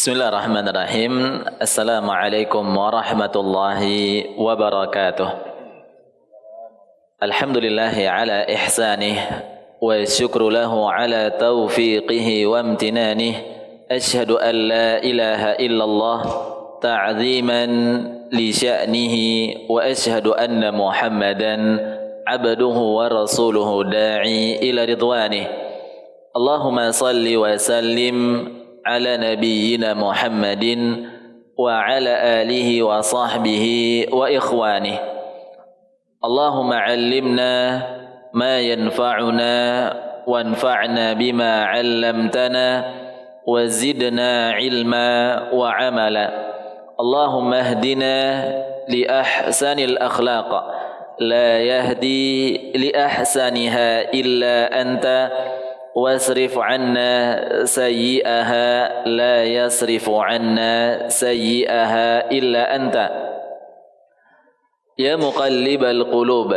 Bismillahirrahmanirrahim. Assalamualaikum warahmatullahi wabarakatuh. Alhamdulillahi ala ihsanih wa syukru lahu ala taufiqihi wa amtinanih. Ashhadu an la ilaha illallah ta'ziman li sya'nihi wa ashhadu anna Muhammadan abduhu wa rasuluhu da'i ila ridwanih. Allahumma salli wa sallim ala nabiyyina Muhammadin wa ala alihi wa sahbihi wa ikhwanihi. Allahumma 'allimna ma yanfa'una wanfa'na bima 'allamtana wa zidna 'ilma wa 'amala. Allahumma ihdina li ahsanil akhlaq la yahdi li ahsaniha illa anta wasrif 'anna sayyi'aha la yasrifu 'anna sayyi'aha illa anta. Ya muqallibal qulub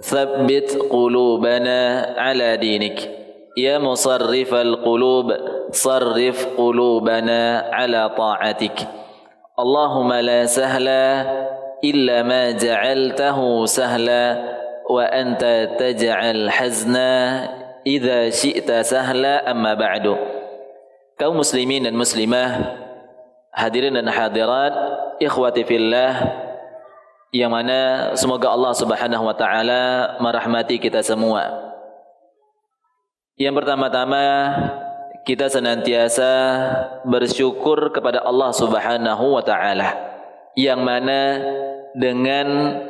thabbit qulubana 'ala dinik. Ya musarrifal qulub sarrif qulubana 'ala ta'atik. Allahumma la sahla illa ma ja'altahu sahla wa anta taj'al hazna idza syi'ta sahla. Amma ba'du. Kaum muslimin dan muslimah, hadirin dan hadirat, ikhwati fillah, yang mana semoga Allah Subhanahu wa taala merahmati kita semua. Yang pertama-tama, kita senantiasa bersyukur kepada Allah Subhanahu wa taala, yang mana dengan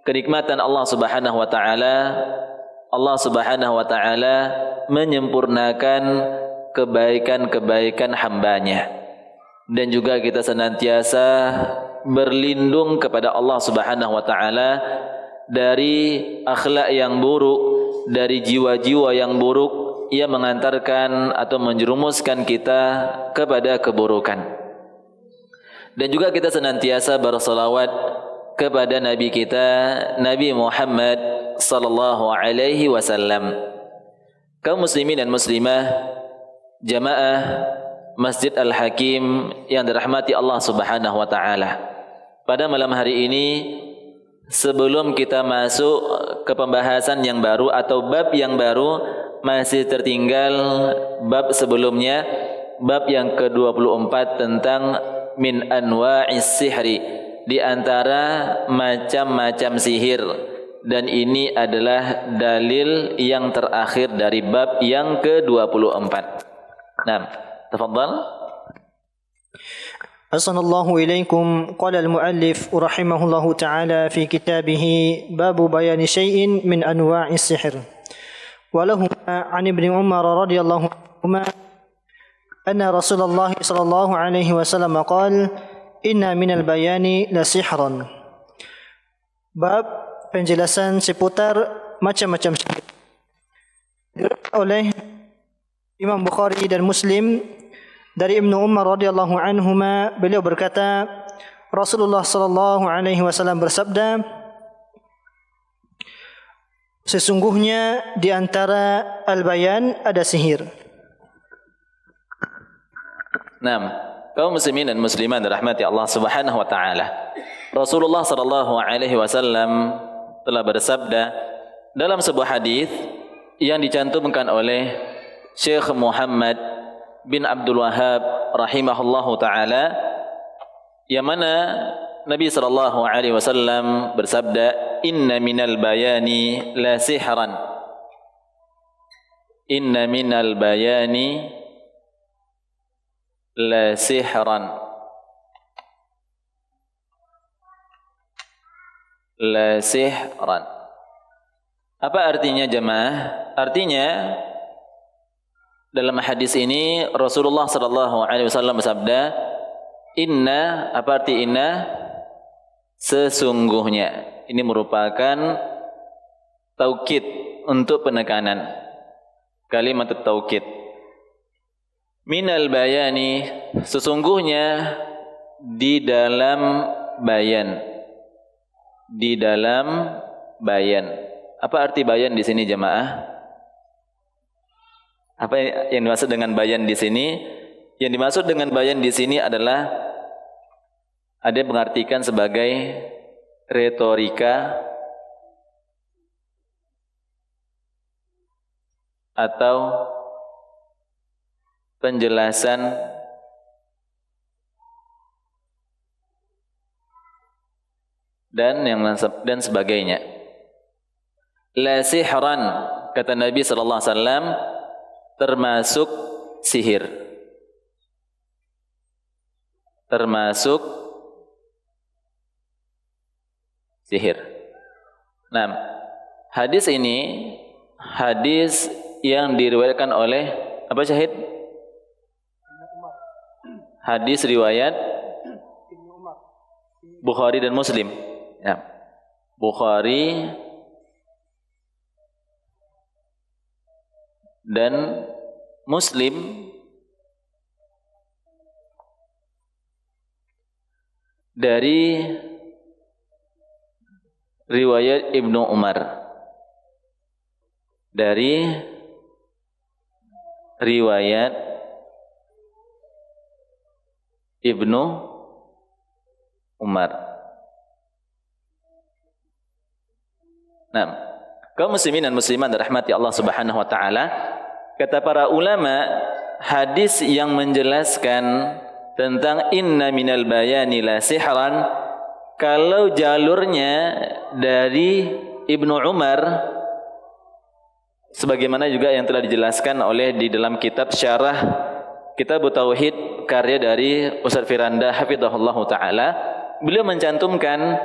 kenikmatan Allah Subhanahu wa taala, Allah Subhanahu wa taala menyempurnakan kebaikan-kebaikan hambanya. Dan juga kita senantiasa berlindung kepada Allah Subhanahu wa taala dari akhlak yang buruk, dari jiwa-jiwa yang buruk yang mengantarkan atau menjerumuskan kita kepada keburukan. Dan juga kita senantiasa bersalawat kepada Nabi kita, Nabi Muhammad sallallahu alaihi wasallam. Kaum muslimin dan muslimah, jamaah Masjid Al-Hakim yang dirahmati Allah Subhanahu wa taala. Pada malam hari ini, sebelum kita masuk ke pembahasan yang baru atau bab yang baru, masih tertinggal bab sebelumnya, bab yang ke-24 tentang min anwa'is sihri, di antara macam-macam sihir. Dan ini adalah dalil yang terakhir dari bab yang ke-24. Nah, tafadhal. Assalamualaikum ilaikum. Qala al-muallif rahimahullahu ta'ala fi kitabih babu bayani syai'in min anwa'is sihr. Wa lahu an ibn Umar radhiyallahu anhuma anna Rasulullah sallallahu alaihi wasallam qala inna minal bayani la sihran. Bab penjelasan seputar macam-macam sihir. Oleh Imam Bukhari dan Muslim dari Ibnu Umar radhiyallahu anhuma, beliau berkata, Rasulullah sallallahu alaihi wasallam bersabda, sesungguhnya di antara al-bayan ada sihir. Naam, kaum muslimin dan muslimat dirahmati Allah Subhanahu wa taala. Rasulullah sallallahu alaihi wasallam telah bersabda dalam sebuah hadis yang dicantumkan oleh Syekh Muhammad bin Abdul Wahhab rahimahullahu taala, yang mana Nabi sallallahu alaihi wasallam bersabda, inna minal bayani la sihran. Inna minal bayani la sihran. La sihran. Apa artinya jemaah? Artinya dalam hadis ini Rasulullah sallallahu alaihi wasallam bersabda, inna, apa arti inna? Sesungguhnya. Ini merupakan taukid untuk penekanan. Kalimat taukid. Minal bayani, sesungguhnya di dalam bayan. Di dalam bayan. Apa arti bayan di sini jemaah? Apa yang dimaksud dengan bayan di sini? Yang dimaksud dengan bayan di sini adalah ada yang mengartikan sebagai retorika atau penjelasan dan sebagainya. La sihran, kata Nabi sallallahu alaihi wasallam, termasuk sihir. Termasuk sihir. Nah, hadis ini hadis yang diriwayatkan oleh apa syahid? Hadis riwayat Bukhari dan Muslim. Ya. Bukhari dan Muslim dari riwayat Ibnu Umar. Dari riwayat Ibnu Umar. Nah, kaum muslimin dan muslimat dirahmati Allah Subhanahu wa taala, kata para ulama, hadis yang menjelaskan tentang inna minal bayani la sihran, kalau jalurnya dari Ibnu Umar, sebagaimana juga yang telah dijelaskan oleh di dalam kitab syarah Kitab Tauhid karya dari Ustaz Firanda hafizahullahu taala, beliau mencantumkan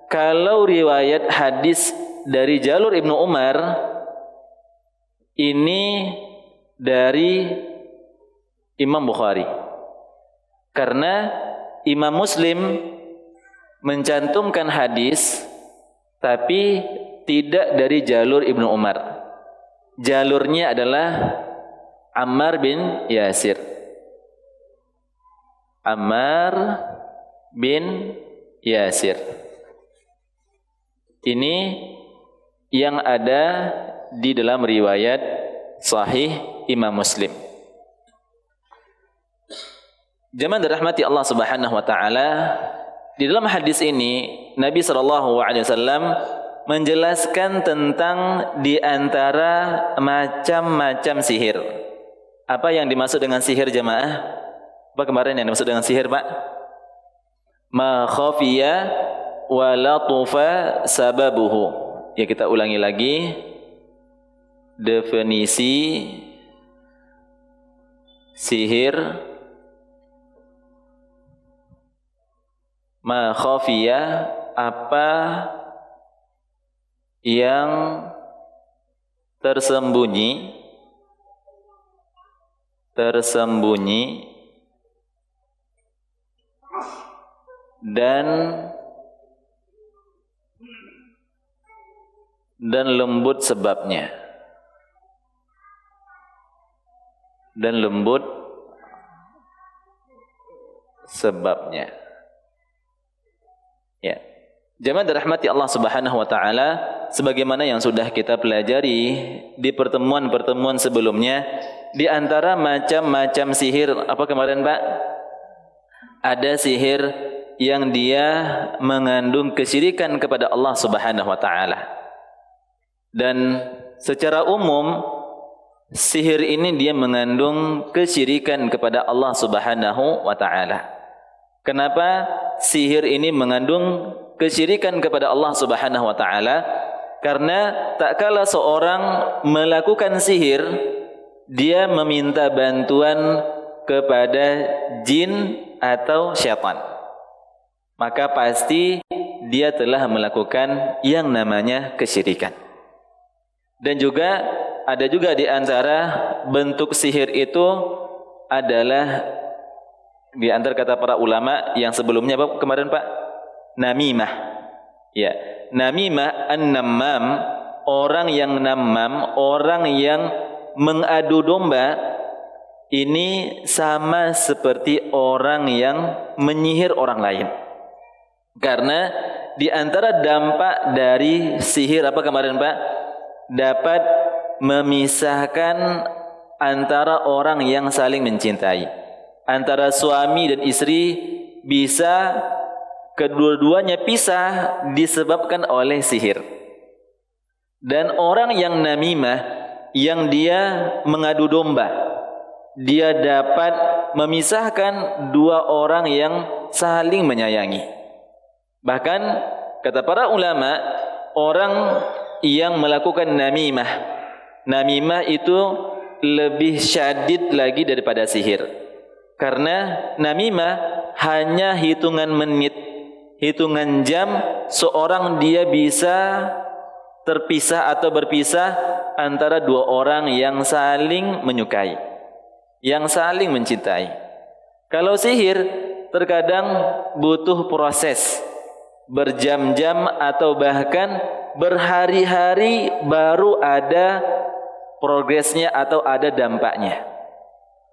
kalau riwayat hadis dari jalur Ibnu Umar ini dari Imam Bukhari, karena Imam Muslim mencantumkan hadis tapi tidak dari jalur Ibnu Umar. Jalurnya adalah Ammar bin Yasir. Ammar bin Yasir. Ini yang ada di dalam riwayat Sahih Imam Muslim. Jamaah dirahmati Allah Subhanahu wa taala, di dalam hadis ini Nabi sallallahu alaihi wasallam menjelaskan tentang di antara macam-macam sihir. Apa yang dimaksud dengan sihir jamaah? Apa kemarin yang dimaksud dengan sihir, Pak? Ma khafiya wa latufa sababuhu. Ya, kita ulangi lagi definisi sihir. Ma khafiya, apa yang tersembunyi dan lembut sebabnya. Dan lembut sebabnya. Ya. Jamaah dirahmati Allah Subhanahu wa taala, sebagaimana yang sudah kita pelajari di pertemuan-pertemuan sebelumnya, di antara macam-macam sihir apa kemarin, Pak? Ada sihir yang dia mengandung kesyirikan kepada Allah Subhanahu wa taala. Dan secara umum sihir ini dia mengandung kesyirikan kepada Allah Subhanahu wa taala. Kenapa sihir ini mengandung kesyirikan kepada Allah Subhanahu wa taala? Karena tak kala seorang melakukan sihir, dia meminta bantuan kepada jin atau syaitan, maka pasti dia telah melakukan yang namanya kesyirikan. Dan juga ada juga di antara bentuk sihir itu adalah di antara kata para ulama yang sebelumnya apa kemarin, Pak? Namimah. Ya, namimah, an-nammam, orang yang nammam, orang yang mengadu domba, ini sama seperti orang yang menyihir orang lain. Karena di antara dampak dari sihir apa kemarin, Pak? Dapat memisahkan antara orang yang saling mencintai. antara suami dan istri bisa kedua-duanya pisah disebabkan oleh sihir. Dan orang yang namimah, yang dia mengadu domba, dia dapat memisahkan dua orang yang saling menyayangi. Bahkan kata para ulama, orang yang melakukan namimah itu lebih syadid lagi daripada sihir. Karena namimah hanya hitungan menit, hitungan jam seorang dia bisa terpisah atau berpisah antara dua orang yang saling menyukai, yang saling mencintai. Kalau sihir terkadang butuh proses berjam-jam atau bahkan berhari-hari baru ada progresnya atau ada dampaknya.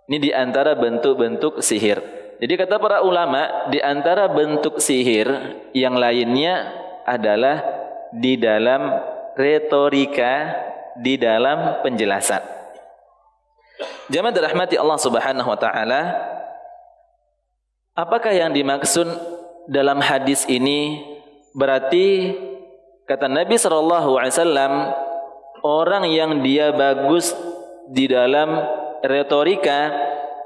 Ini di antara bentuk-bentuk sihir. Jadi kata para ulama, di antara bentuk sihir yang lainnya adalah di dalam retorika, di dalam penjelasan. Jamaah dirahmati Allah Subhanahu wa taala, apakah yang dimaksud dalam hadis ini? Berarti kata Nabi sallallahu alaihi wasallam, orang yang dia bagus di dalam retorika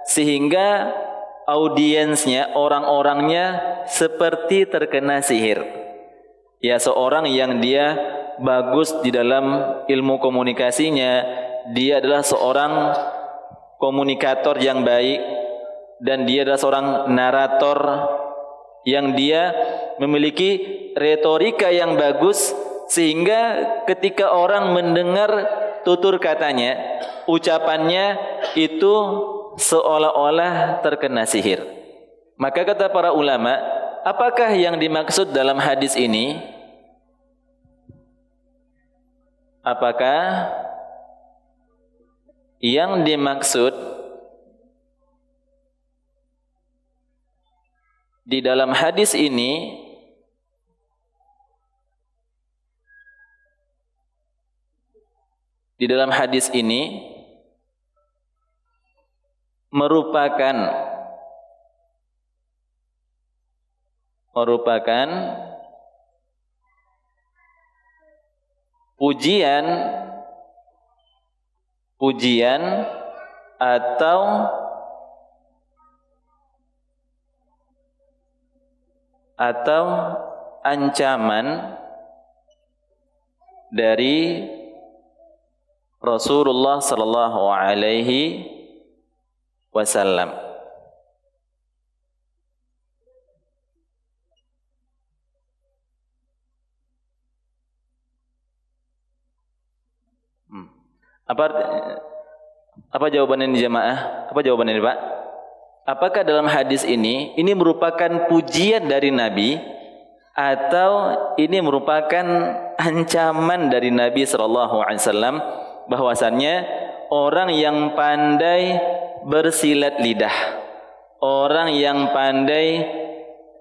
sehingga audiensnya, orang-orangnya seperti terkena sihir. Ya, seorang yang dia bagus di dalam ilmu komunikasinya, dia adalah seorang komunikator yang baik, dan dia adalah seorang narator yang dia memiliki retorika yang bagus, sehingga ketika orang mendengar tutur katanya, ucapannya itu seolah-olah terkena sihir. Maka kata para ulama, apakah yang dimaksud dalam hadis ini? Apakah yang dimaksud di dalam hadis ini merupakan pujian atau ancaman dari Rasulullah sallallahu alaihi wasallam. Apa jawaban ini jemaah? Apa jawaban ini, Pak? Apakah dalam hadis ini merupakan pujian dari Nabi atau ini merupakan ancaman dari Nabi sallallahu alaihi wasallam bahwasannya orang yang pandai bersilat lidah, orang yang pandai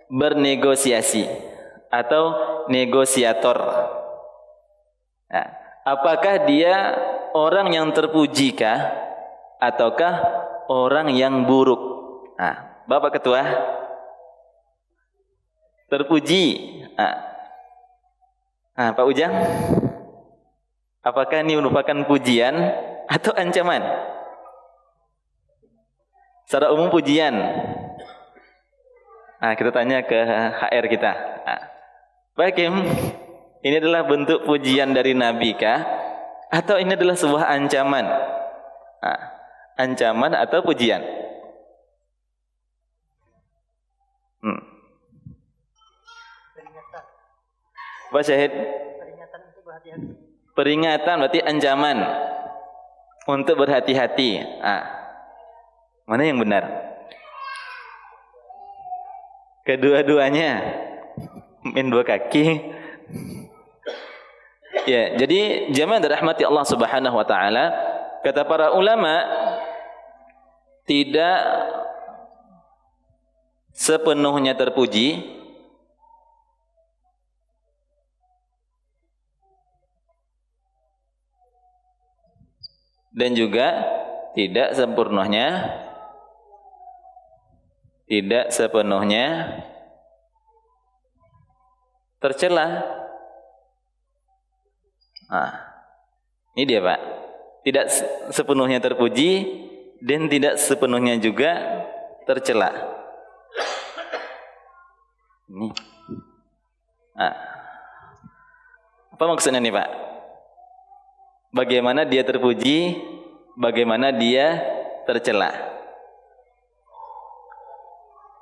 bernegosiasi atau negosiator, nah, apakah dia orang yang terpujikah ataukah orang yang buruk? Nah, Bapak Ketua, terpuji. Nah, Pak Ujang, apakah ini merupakan pujian atau ancaman? Secara umum pujian. Nah, kita tanya ke HR kita. Pak Hakim, ini adalah bentuk pujian dari Nabi kah? Atau ini adalah sebuah ancaman? Ancaman atau pujian? Pak Syahid, peringatan berarti ancaman untuk berhati-hati. Mana yang benar? Kedua-duanya main dua kaki. Ya, jadi jamaah dirahmati Allah Subhanahu wa taala, kata para ulama, tidak sepenuhnya terpuji dan juga tidak sempurnanya tidak sepenuhnya tercela. Nah, ini dia Pak. Tidak sepenuhnya terpuji dan tidak sepenuhnya juga tercela. Ini. Nah, apa maksudnya nih Pak? Bagaimana dia terpuji, bagaimana dia tercela.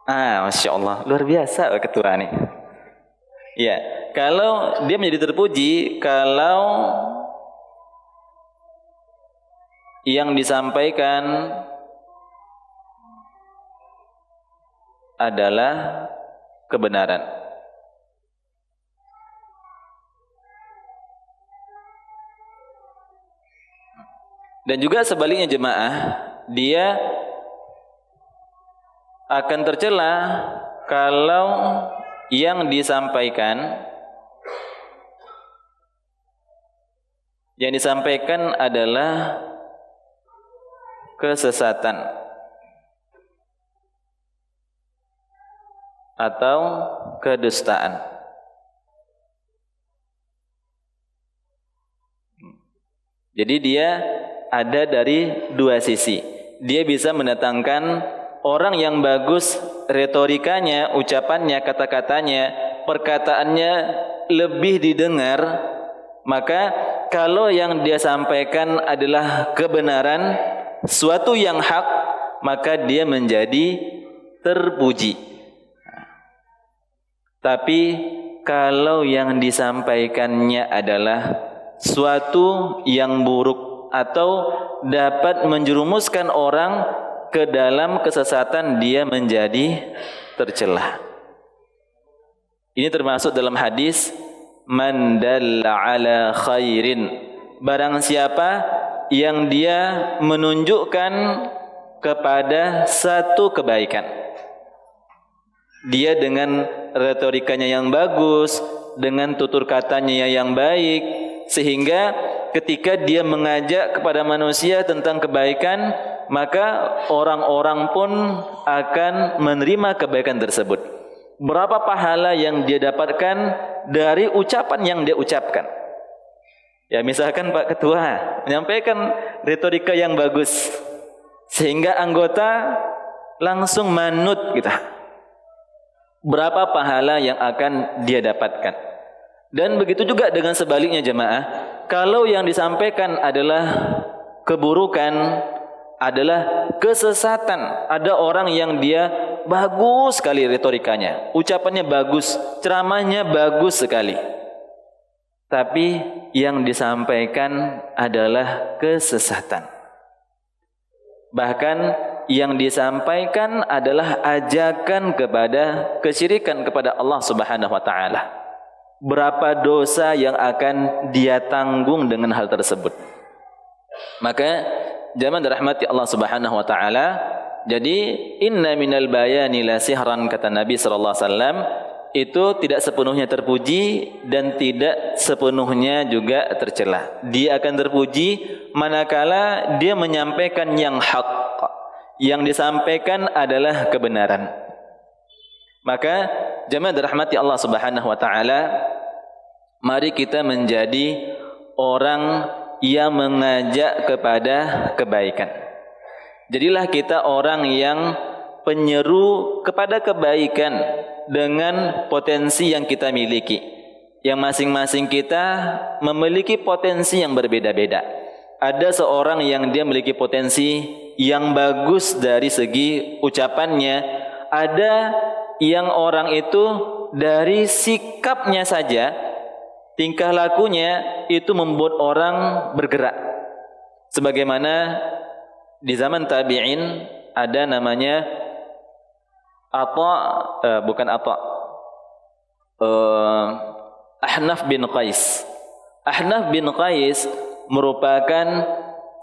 Masya Allah, luar biasa ketua nih. Ya, kalau dia menjadi terpuji, kalau yang disampaikan adalah kebenaran. Dan juga sebaliknya jemaah, dia akan tercela kalau yang disampaikan adalah kesesatan atau kedustaan. Jadi dia ada dari dua sisi. Dia bisa mendatangkan orang yang bagus retorikanya, ucapannya, kata-katanya, perkataannya lebih didengar. Maka kalau yang dia sampaikan adalah kebenaran, suatu yang hak, maka dia menjadi terpuji. Tapi kalau yang disampaikannya adalah suatu yang buruk atau dapat menjerumuskan orang ke dalam kesesatan, dia menjadi tercela. Ini termasuk dalam hadis man dalla ala khairin, barang siapa yang dia menunjukkan kepada satu kebaikan, dia dengan retorikanya yang bagus, dengan tutur katanya yang baik, sehingga ketika dia mengajak kepada manusia tentang kebaikan, maka orang-orang pun akan menerima kebaikan tersebut. Berapa pahala yang dia dapatkan dari ucapan yang dia ucapkan. Ya, misalkan Pak Ketua menyampaikan retorika yang bagus, sehingga anggota langsung manut kita. Berapa pahala yang akan dia dapatkan. Dan begitu juga dengan sebaliknya jemaah, kalau yang disampaikan adalah keburukan, adalah kesesatan, ada orang yang dia bagus sekali retorikanya, ucapannya bagus, ceramahnya bagus sekali, tapi yang disampaikan adalah kesesatan. Bahkan yang disampaikan adalah ajakan kepada kesyirikan kepada Allah Subhanahu wa taala. Berapa dosa yang akan dia tanggung dengan hal tersebut. Maka jamaah dirahmati Allah Subhanahu wa taala, jadi inna minal bayani la sihran, kata Nabi sallallahu alaihi wasallam, itu tidak sepenuhnya terpuji dan tidak sepenuhnya juga tercela. Dia akan terpuji manakala dia menyampaikan yang hak. Yang disampaikan adalah kebenaran. Maka jemaah dirahmati Allah Subhanahu wa taala, mari kita menjadi orang yang mengajak kepada kebaikan. Jadilah kita orang yang penyeru kepada kebaikan dengan potensi yang kita miliki. Yang masing-masing kita memiliki potensi yang berbeda-beda. Ada seorang yang dia memiliki potensi yang bagus dari segi ucapannya, ada yang orang itu dari sikapnya saja, tingkah lakunya itu membuat orang bergerak. Sebagaimana di zaman tabi'in ada namanya Ahnaf bin Qais. Ahnaf bin Qais merupakan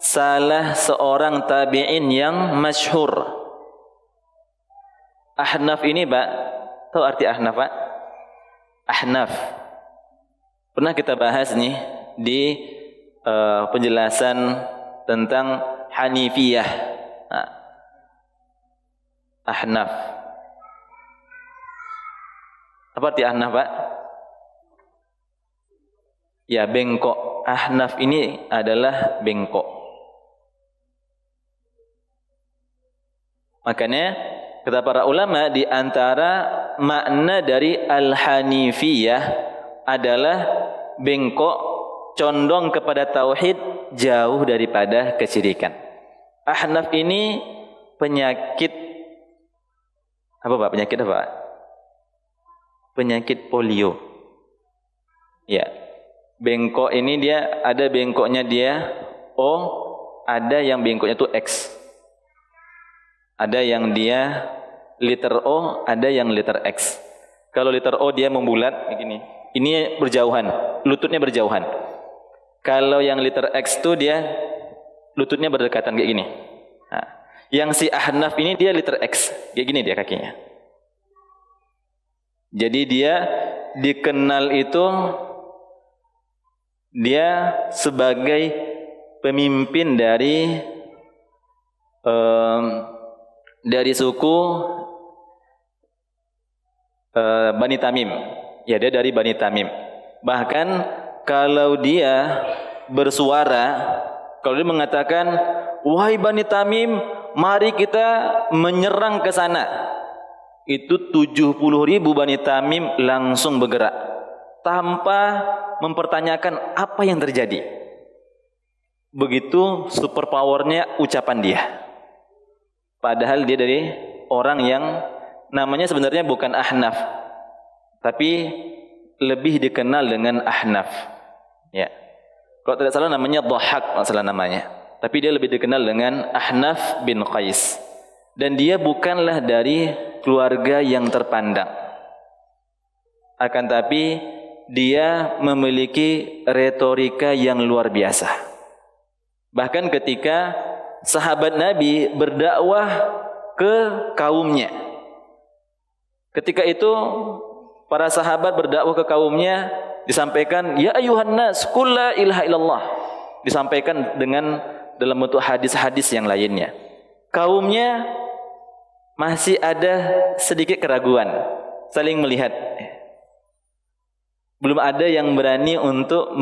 salah seorang tabi'in yang masyhur. Ahnaf ini Pak, tahu arti Ahnaf Pak? Ahnaf pernah kita bahas nih di penjelasan tentang Hanifiyah. Ahnaf. Apa arti ahnaf, Pak? Ya, bengkok. Ahnaf ini adalah bengkok. Makanya kata para ulama, di antara makna dari al-hanifiyah adalah bengkok, condong kepada tauhid, jauh daripada kesyirikan. Ahnaf ini penyakit apa, Pak? Penyakit apa, Pak? Penyakit polio. Ya. Bengkok ini dia ada bengkoknya dia O, ada yang bengkoknya itu X. Ada yang dia liter O, ada yang liter X. Kalau liter O dia membulat begini. Ini berjauhan, lututnya berjauhan. Kalau yang liter X itu dia lututnya berdekatan kayak gini. Nah, yang si ahnaf ini dia liter X, kayak gini dia kakinya. Jadi dia dikenal itu dia sebagai pemimpin dari suku Bani Tamim. Ya, dia dari Bani Tamim. Bahkan kalau dia bersuara, kalau dia mengatakan, wahai Bani Tamim, mari kita menyerang ke sana, itu 70.000 Bani Tamim langsung bergerak tanpa mempertanyakan apa yang terjadi. Begitu super powernya ucapan dia. Padahal dia dari orang yang namanya sebenarnya bukan ahnaf, tapi lebih dikenal dengan ahnaf. Ya. Kalau tidak salah namanya Dhahak, masalah namanya. Tapi dia lebih dikenal dengan Ahnaf bin Qais. Dan dia bukanlah dari keluarga yang terpandang. Akan tapi dia memiliki retorika yang luar biasa. Bahkan ketika sahabat Nabi berdakwah ke kaumnya, ketika itu para sahabat berdakwah ke kaumnya, disampaikan, ya ayuhan nas, qul la ilaha illallah. Disampaikan dengan dalam bentuk hadis-hadis yang lainnya. Kaumnya masih ada sedikit keraguan, saling melihat. Belum ada yang berani untuk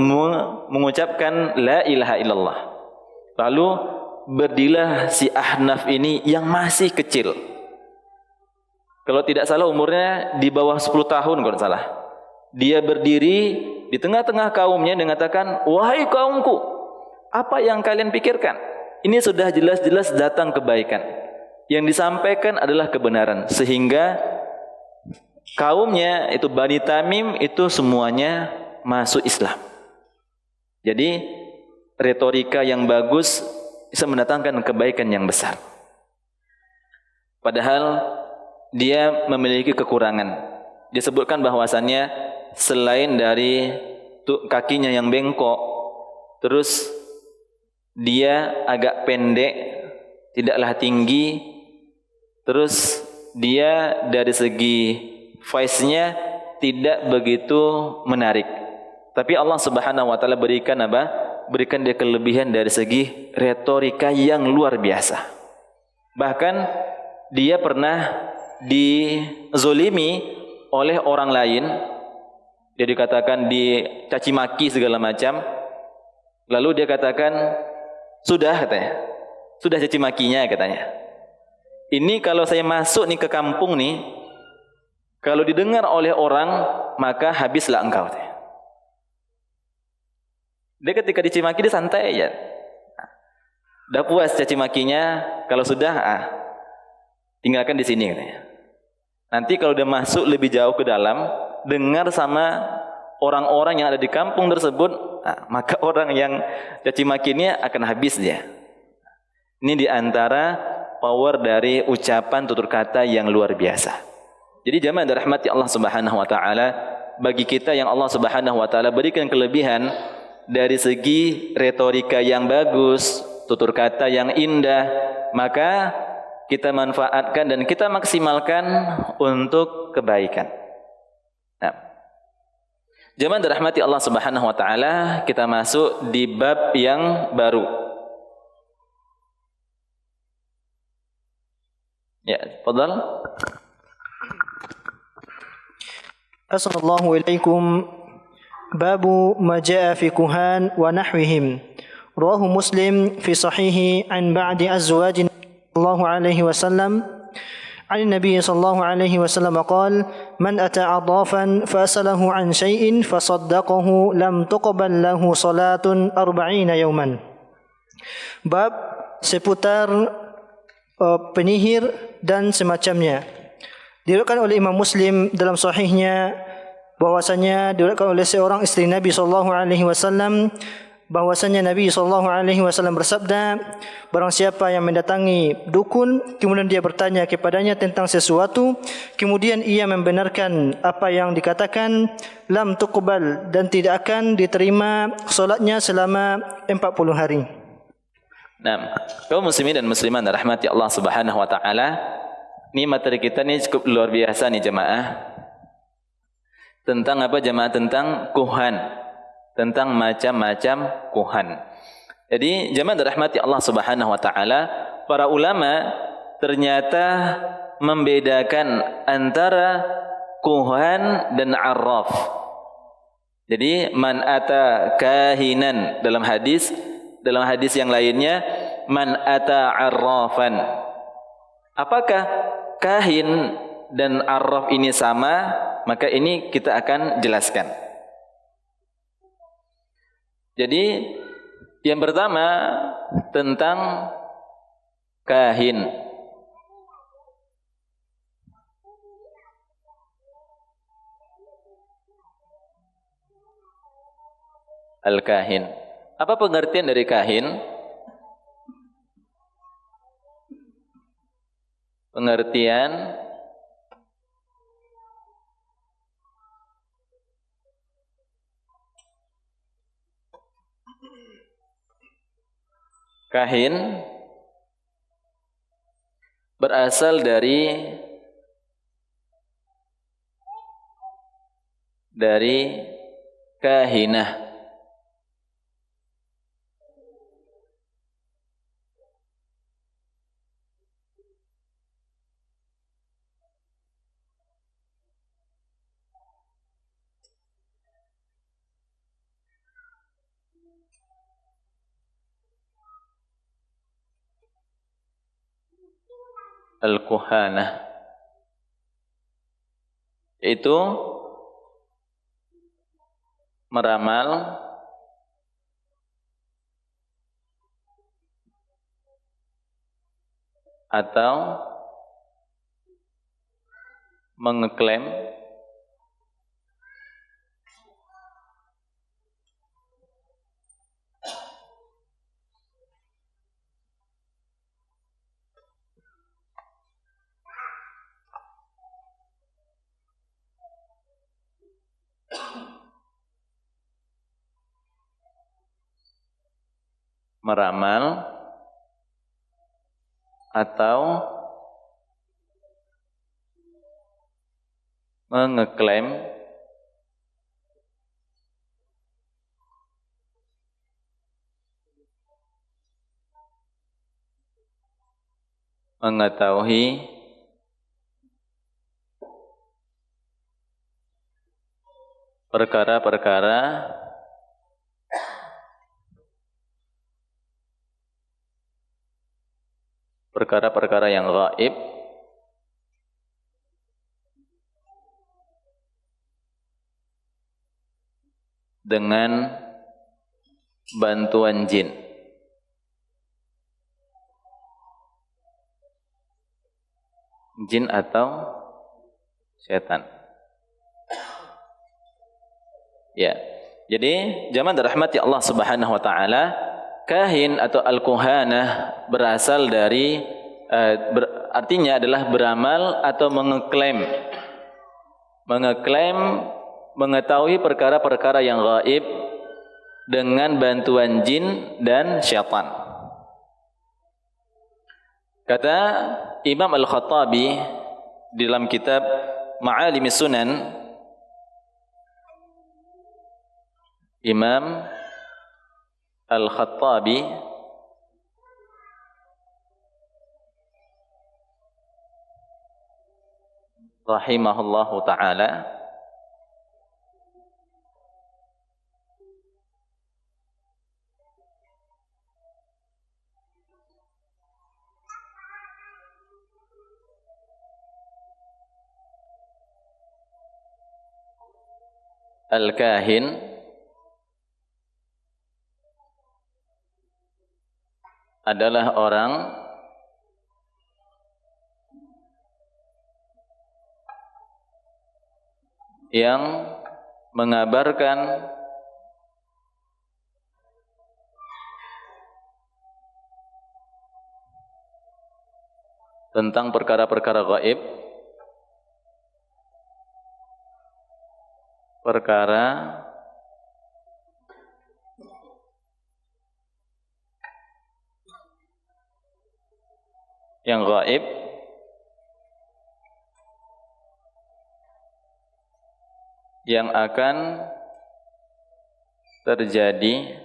mengucapkan la ilaha illallah. Lalu berdirilah si Ahnaf ini yang masih kecil. Kalau tidak salah umurnya di bawah 10 tahun kalau tidak salah. Dia berdiri di tengah-tengah kaumnya dan mengatakan, wahai kaumku, apa yang kalian pikirkan? Ini sudah jelas-jelas datang kebaikan. Yang disampaikan adalah kebenaran. Sehingga kaumnya itu Bani Tamim itu semuanya masuk Islam. Jadi retorika yang bagus bisa mendatangkan kebaikan yang besar. Padahal dia memiliki kekurangan. Disebutkan bahwasannya selain dari kakinya yang bengkok, terus dia agak pendek, tidaklah tinggi, terus dia dari segi face-nya tidak begitu menarik. Tapi Allah Subhanahu wa taala berikan apa? Berikan dia kelebihan dari segi retorika yang luar biasa. Bahkan dia pernah dizolimi oleh orang lain. Dia dikatakan dicaci maki segala macam. Lalu dia katakan, sudah katanya. Sudah caci makinya katanya. Ini kalau saya masuk nih ke kampung nih, kalau didengar oleh orang, maka habislah engkau. Dia ketika dicaci maki dia santai aja. Dah puas caci makinya, kalau sudah tinggalkan di sini katanya. Nanti kalau dia masuk lebih jauh ke dalam, dengar sama orang-orang yang ada di kampung tersebut, maka orang yang caci makinya akan habis dia. Ini diantara power dari ucapan tutur kata yang luar biasa. Jadi jamaah dirahmati Allah Subhanahu wa taala, bagi kita yang Allah Subhanahu wa taala berikan kelebihan dari segi retorika yang bagus, tutur kata yang indah, maka kita manfaatkan dan kita maksimalkan untuk kebaikan. Nah, jamaah dirahmati Allah Subhanahu wa taala, kita masuk di bab yang baru. Ya, fadhal. أحسن الله إليكم. باب ما جاء في كهان ونحوهم. رواه مسلم في صحيحه عن بعض أزواج صلى الله عليه وسلم عن النبي صلى الله عليه وسلم قال: من أتى عرافا فأسأله عن شيء فصدقه لم تقبل له صلاة 40 يوما. Bab seputar penyihir dan semacamnya. Diriwayatkan oleh Imam Muslim dalam sahihnya bahwasanya diriwayatkan oleh seorang istri Nabi sallallahu alaihi wasallam bahwasanya Nabi sallallahu alaihi wasallam bersabda, barang siapa yang mendatangi dukun kemudian dia bertanya kepadanya tentang sesuatu, kemudian ia membenarkan apa yang dikatakan, lam tuqbal, dan tidak akan diterima salatnya selama 40 hari. Nah, kaum muslimin dan muslimat rahmati Allah Subhanahu wa taala, ini materi kita nih cukup luar biasa nih jemaah. Tentang apa jemaah? Tentang kuhan. Tentang macam-macam kuhan. Jadi jemaah rahmati Allah Subhanahu wa taala, para ulama ternyata membedakan antara kuhan dan arraf. Jadi man ata kahinan dalam hadis yang lainnya man ata arrafan. Apakah kahin dan arraf ini sama? Maka ini kita akan jelaskan. Jadi yang pertama tentang kahin. Al-kahin. Apa pengertian dari kahin? Pengertian kahin berasal dari kahinah. Al-kuhanah itu meramal atau mengeklaim meramal atau mengeklaim mengetahui perkara-perkara yang gaib dengan bantuan jin. Jin atau setan. Ya. Jadi jamaah dirahmati Allah Subhanahu wa taala, kahin atau al-kuhanah berasal dari artinya adalah beramal atau mengeklaim mengetahui perkara-perkara yang gaib dengan bantuan jin dan syaitan. Kata Imam Al-Khattabi di dalam kitab Ma'alimis Sunan, Imam Al-Khattabi rahimahullahu ta'ala al-kahin adalah orang yang mengabarkan tentang perkara-perkara gaib, perkara yang gaib yang akan terjadi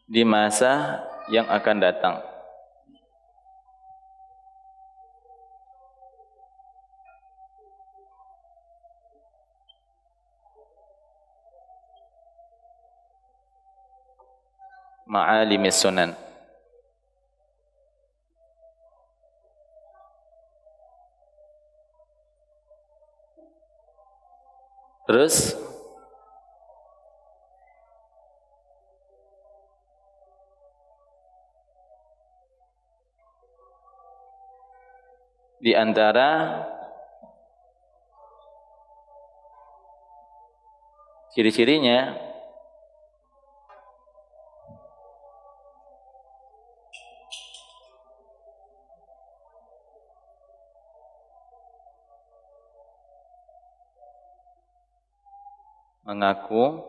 di masa yang akan datang. Ma'alimis sunan. Terus di antara ciri-cirinya mengaku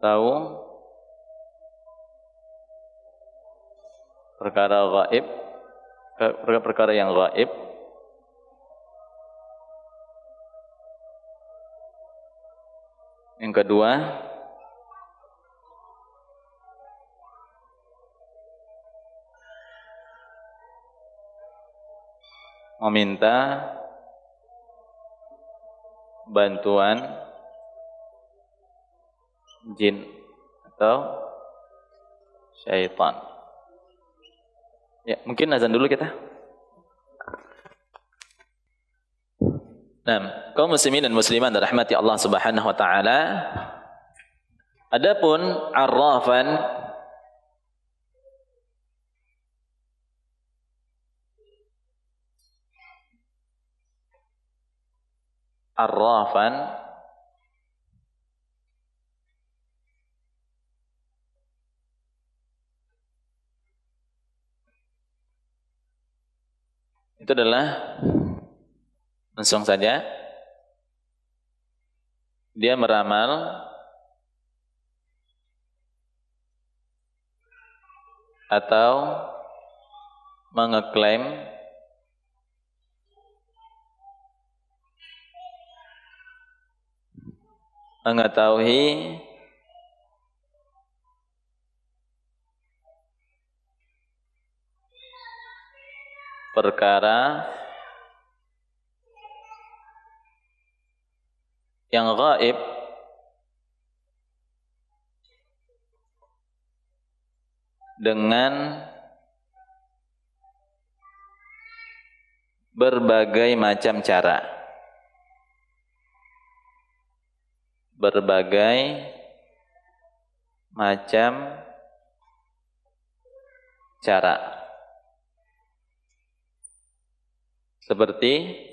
tahu perkara gaib, perkara yang gaib, yang kedua meminta bantuan jin atau syaitan. Ya, mungkin azan dulu kita. Nah, kaum muslimin dan muslimat rahmati Allah Subhanahu wa taala. Adapun arrafan itu adalah langsung saja dia meramal atau mengeklaim mengetahui perkara yang gaib dengan berbagai macam cara, berbagai macam cara, seperti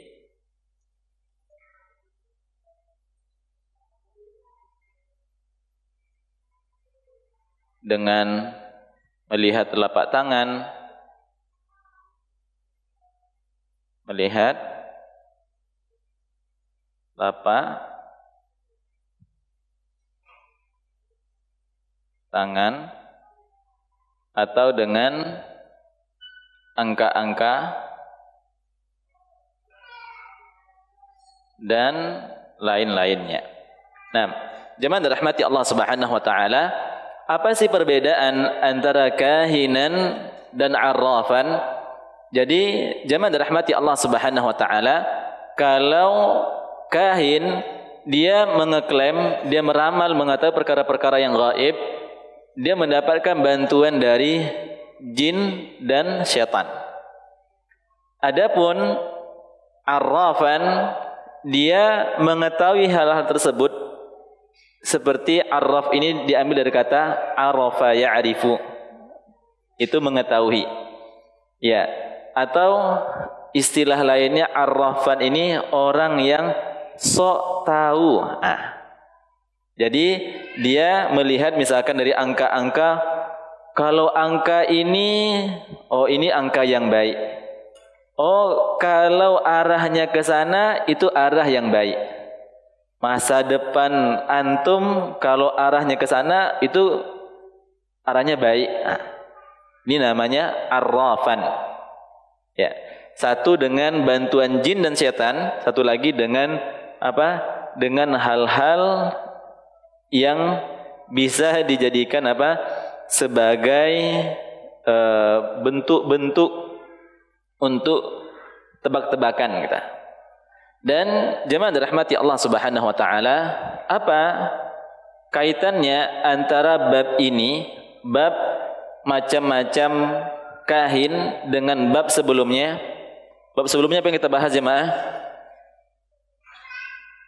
dengan melihat telapak tangan, melihat telapak tangan, atau dengan angka-angka dan lain-lainnya. Nah, jemaah dirahmati Allah Subhanahu wa taala, apa sih perbedaan antara kahinan dan arrafan? Jadi jemaah dirahmati Allah Subhanahu wa taala, kalau kahin dia mengeklaim, dia meramal mengetahui perkara-perkara yang gaib, dia mendapatkan bantuan dari jin dan syaitan. Adapun arrafan, dia mengetahui hal-hal tersebut. Seperti arraf ini diambil dari kata arafa ya'rifu, itu mengetahui. Ya, atau istilah lainnya arrafan ini orang yang sok tahu. Jadi dia melihat misalkan dari angka-angka, kalau angka ini, oh ini angka yang baik. Oh, kalau arahnya ke sana itu arah yang baik. Masa depan antum kalau arahnya ke sana itu arahnya baik. Ini namanya arrafan. Ya. Satu dengan bantuan jin dan setan, satu lagi dengan apa? Dengan hal-hal yang bisa dijadikan apa? Sebagai bentuk-bentuk untuk tebak-tebakan kita. Dan jemaah dirahmati Allah Subhanahu wa taala, apa kaitannya antara bab ini, bab macam-macam kahin dengan bab sebelumnya? Bab sebelumnya apa yang kita bahas jemaah?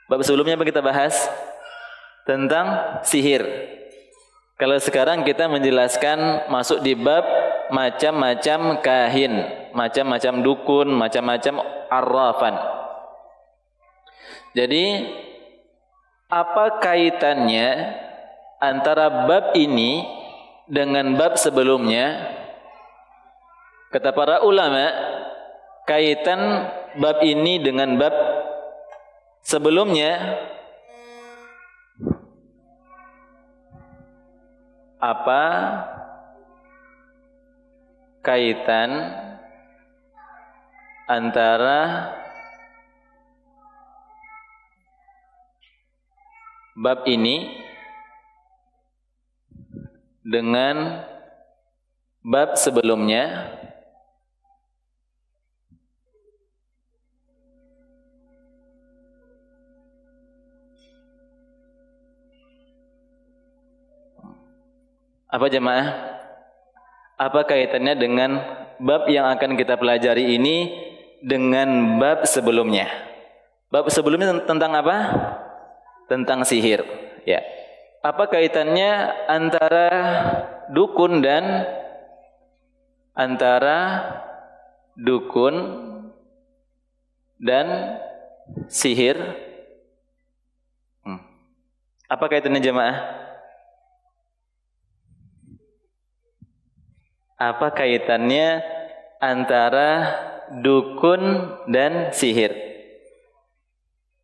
Bab sebelumnya apa yang kita bahas? Tentang sihir. Kalau sekarang kita menjelaskan masuk di bab macam-macam kahin, macam-macam dukun, macam-macam arrafan. Jadi apa kaitannya antara bab ini dengan bab sebelumnya? Kata para ulama, kaitan bab ini dengan bab sebelumnya, apa kaitan antara bab ini dengan bab sebelumnya? Apa jemaah? Apa kaitannya dengan bab yang akan kita pelajari ini dengan bab sebelumnya? Bab sebelumnya tentang apa? Tentang sihir. Ya. Apa kaitannya antara dukun dan sihir? Apa kaitannya jemaah? Apa kaitannya antara dukun dan sihir?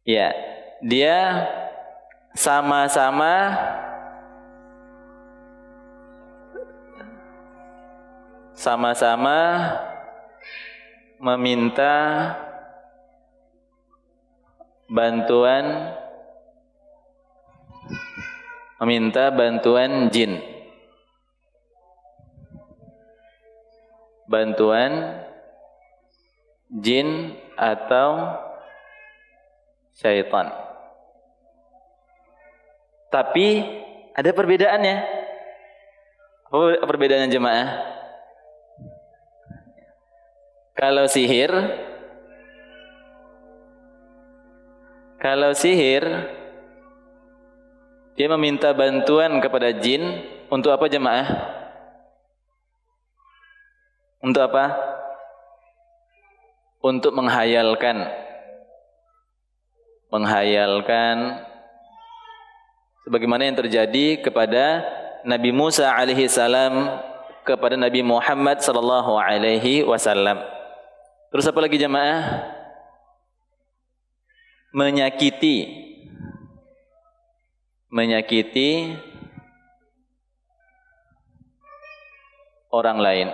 Ya, dia sama-sama meminta bantuan jin, atau syaitan. Tapi ada perbedaannya. Apa perbedaannya jemaah? Kalau sihir dia meminta bantuan kepada jin untuk apa jemaah? Untuk apa? Untuk menghayalkan sebagaimana yang terjadi kepada Nabi Musa alaihi salam kepada Nabi Muhammad sallallahu alaihi wasallam. Terus apa lagi jemaah? Menyakiti orang lain.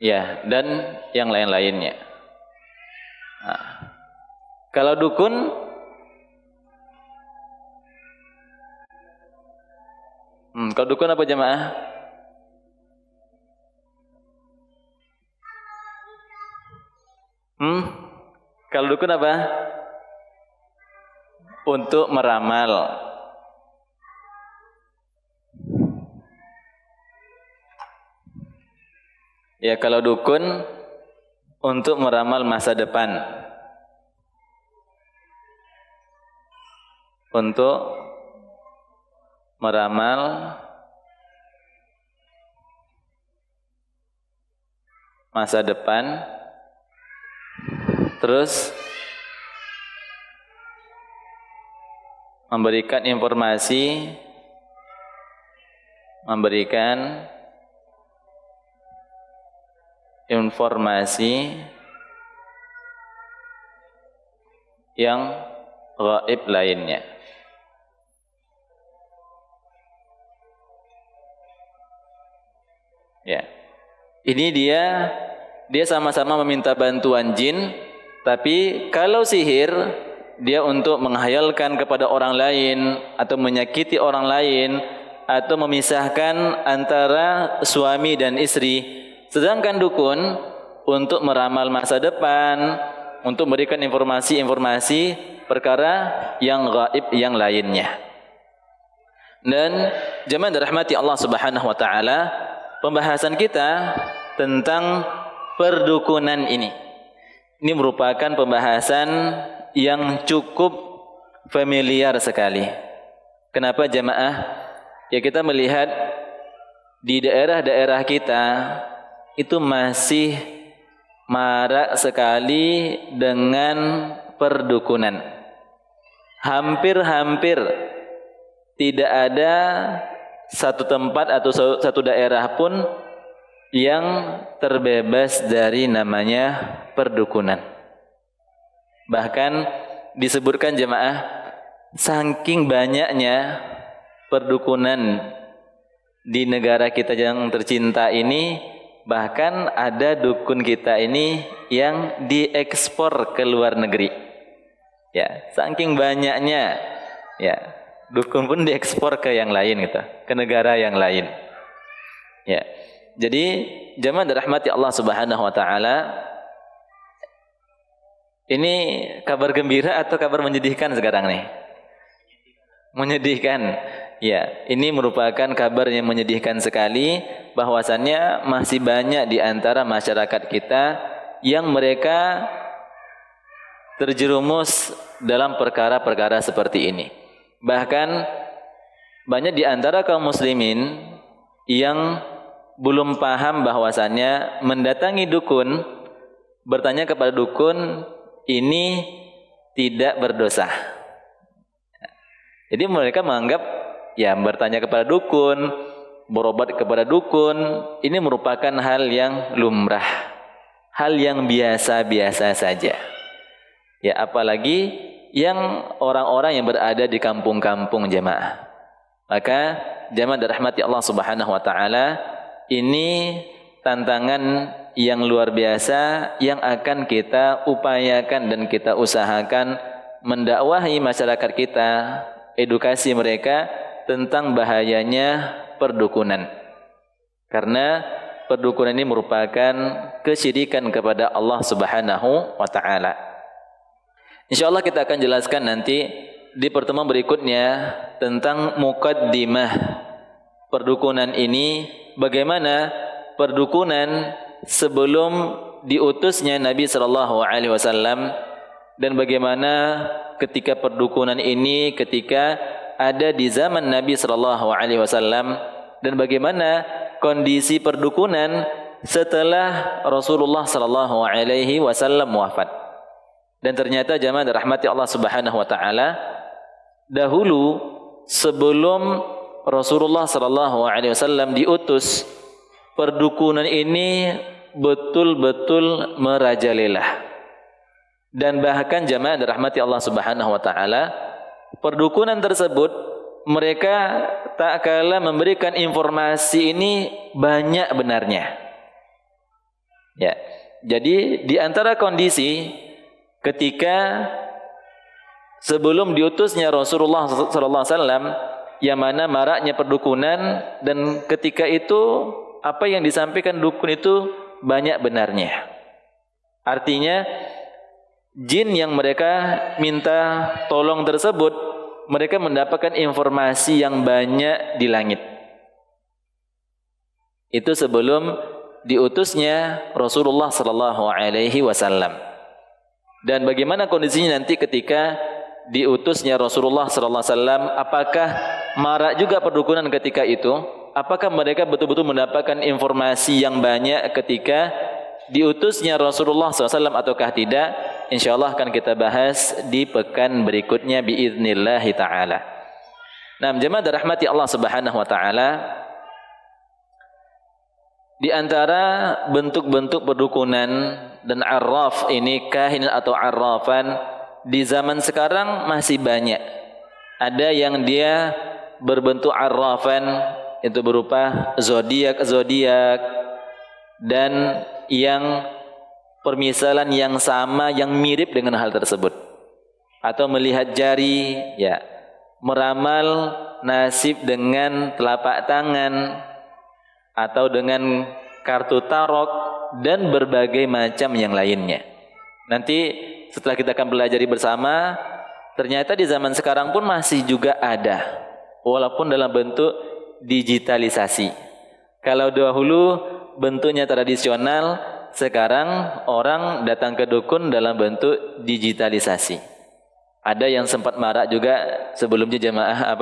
Ya, dan yang lain-lainnya. Nah, kalau dukun apa jemaah? Kalau dukun apa? Untuk meramal. Ya, kalau dukun untuk meramal masa depan. Untuk meramal masa depan, terus memberikan informasi yang gaib lainnya. Ya. Ini dia sama-sama meminta bantuan jin, tapi kalau sihir dia untuk menghayalkan kepada orang lain atau menyakiti orang lain atau memisahkan antara suami dan istri. Sedangkan dukun untuk meramal masa depan, untuk memberikan informasi perkara yang gaib yang lainnya. Dan jemaah dirahmati Allah Subhanahu wa taala, pembahasan kita tentang perdukunan ini merupakan pembahasan yang cukup familiar sekali. Kenapa jemaah? Ya, kita melihat di daerah-daerah kita itu masih marak sekali dengan perdukunan. Hampir-hampir tidak ada satu tempat atau satu daerah pun yang terbebas dari namanya perdukunan. Bahkan disebutkan jemaah, saking banyaknya perdukunan di negara kita yang tercinta ini, bahkan ada dukun kita ini yang diekspor ke luar negeri. Ya, saking banyaknya, ya, dukun pun diekspor ke yang lain gitu, ke negara yang lain. Ya. Jadi jemaah dirahmati Allah Subhanahu wa taala, ini kabar gembira atau kabar menyedihkan sekarang nih? Menyedihkan. Ya, ini merupakan kabar yang menyedihkan sekali, bahwasannya masih banyak di antara masyarakat kita yang mereka terjerumus dalam perkara-perkara seperti ini. Bahkan banyak di antara kaum muslimin yang belum paham bahwasannya mendatangi dukun, bertanya kepada dukun, ini tidak berdosa. Jadi mereka menganggap ya bertanya kepada dukun, berobat kepada dukun, ini merupakan hal yang lumrah, hal yang biasa-biasa saja. Ya, apalagi yang orang-orang yang berada di kampung-kampung jemaah. Maka jemaah dirahmati Allah Subhanahu wa taala, ini tantangan yang luar biasa yang akan kita upayakan dan kita usahakan mendakwahi masyarakat kita, edukasi mereka tentang bahayanya perdukunan. Karena perdukunan ini merupakan kesyirikan kepada Allah Subhanahu wa taala. Insyaallah kita akan jelaskan nanti di pertemuan berikutnya tentang muqaddimah perdukunan ini, bagaimana perdukunan sebelum diutusnya Nabi sallallahu alaihi wasallam, dan bagaimana ketika perdukunan ini ketika ada di zaman Nabi sallallahu alaihi wasallam, dan bagaimana kondisi perdukunan setelah Rasulullah sallallahu alaihi wasallam wafat. Dan ternyata jamaah dirahmati Allah Subhanahu wa taala, dahulu sebelum Rasulullah sallallahu alaihi wasallam diutus, perdukunan ini betul-betul merajalela. Dan bahkan jamaah dirahmati Allah Subhanahu wa taala, perdukunan tersebut mereka tak kalah memberikan informasi ini banyak benarnya. Ya. Jadi di antara kondisi ketika sebelum diutusnya Rasulullah sallallahu alaihi wasallam, yang mana maraknya perdukunan, dan ketika itu apa yang disampaikan dukun itu banyak benarnya. Artinya jin yang mereka minta tolong tersebut, mereka mendapatkan informasi yang banyak di langit. Itu sebelum diutusnya Rasulullah sallallahu alaihi wasallam. Dan bagaimana kondisinya nanti ketika diutusnya Rasulullah sallallahu alaihi wasallam? Apakah marak juga perdukunan ketika itu? Apakah mereka betul-betul mendapatkan informasi yang banyak ketika diutusnya Rasulullah SAW ataukah tidak? InsyaAllah akan kita bahas di pekan berikutnya biiznillahi ta'ala. Nah, jemaah dirahmati Allah Subhanahu wa taala, di antara bentuk-bentuk perdukunan dan arraf ini, kahin atau arrafan, di zaman sekarang masih banyak. Ada yang dia berbentuk arrafan, itu berupa zodiak dan yang permisalan yang sama, yang mirip dengan hal tersebut. Atau melihat jari, ya, meramal nasib dengan telapak tangan, atau dengan kartu tarot, dan berbagai macam yang lainnya. Nanti setelah kita akan pelajari bersama, ternyata di zaman sekarang pun masih juga ada, walaupun dalam bentuk digitalisasi. Kalau dahulu bentuknya tradisional, sekarang orang datang ke dukun dalam bentuk digitalisasi. Ada yang sempat marak juga sebelumnya jemaah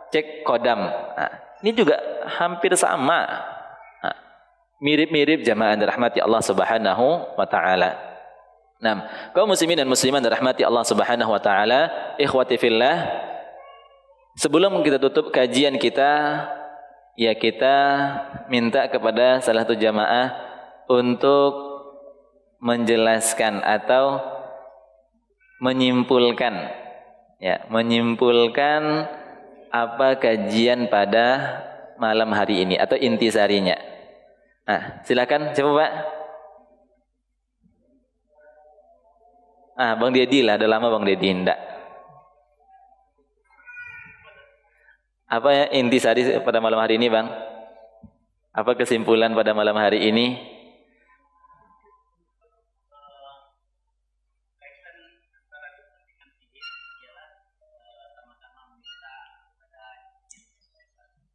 cek kodam. Nah, ini juga hampir sama. Nah, mirip-mirip jemaah dirahmati Allah Subhanahu wa taala. Nah, kaum muslimin dan muslimat dirahmati Allah Subhanahu wa taala, ikhwati fillah, sebelum kita tutup kajian kita, ya kita minta kepada salah satu jamaah untuk menjelaskan atau menyimpulkan, ya, menyimpulkan apa kajian pada malam hari ini atau intisarinya. Nah, silakan, siapa Pak? Bang Dedi lah, ada lama Bang Dedi enggak. Apa ya intisari pada malam hari ini, Bang? Apa kesimpulan pada malam hari ini?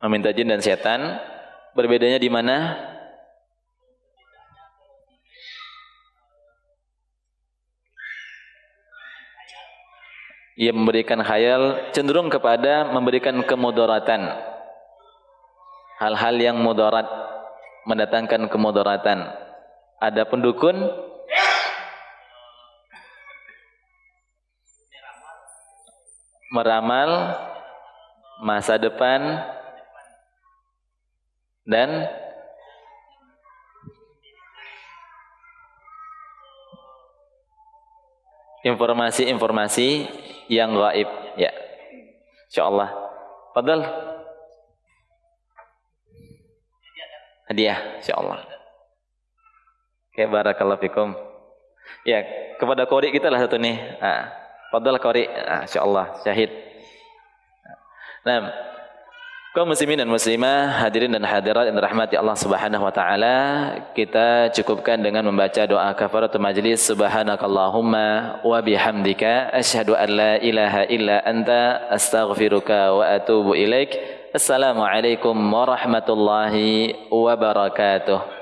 Meminta jin dan setan. Berbedanya di mana? Ia memberikan khayal, cenderung kepada memberikan kemudaratan. Hal-hal yang mudarat, mendatangkan kemudaratan. Ada pendukun meramal masa depan dan informasi-informasi yang gaib, ya. Insyaallah. Fadal. Hadiah, insyaallah. Oke, barakallahu fikum. Ya, kepada qori kita lah satu nih. Fadal qori, insyaallah syahid. Nah, kaum muslimin dan muslimah, hadirin dan hadirat yang dirahmati Allah Subhanahu wa taala, kita cukupkan dengan membaca doa kafaratul majlis. Subhanakallahumma wa bihamdika asyhadu an la ilaha illa anta astaghfiruka wa atubu ilaik. Assalamualaikum warahmatullahi wabarakatuh.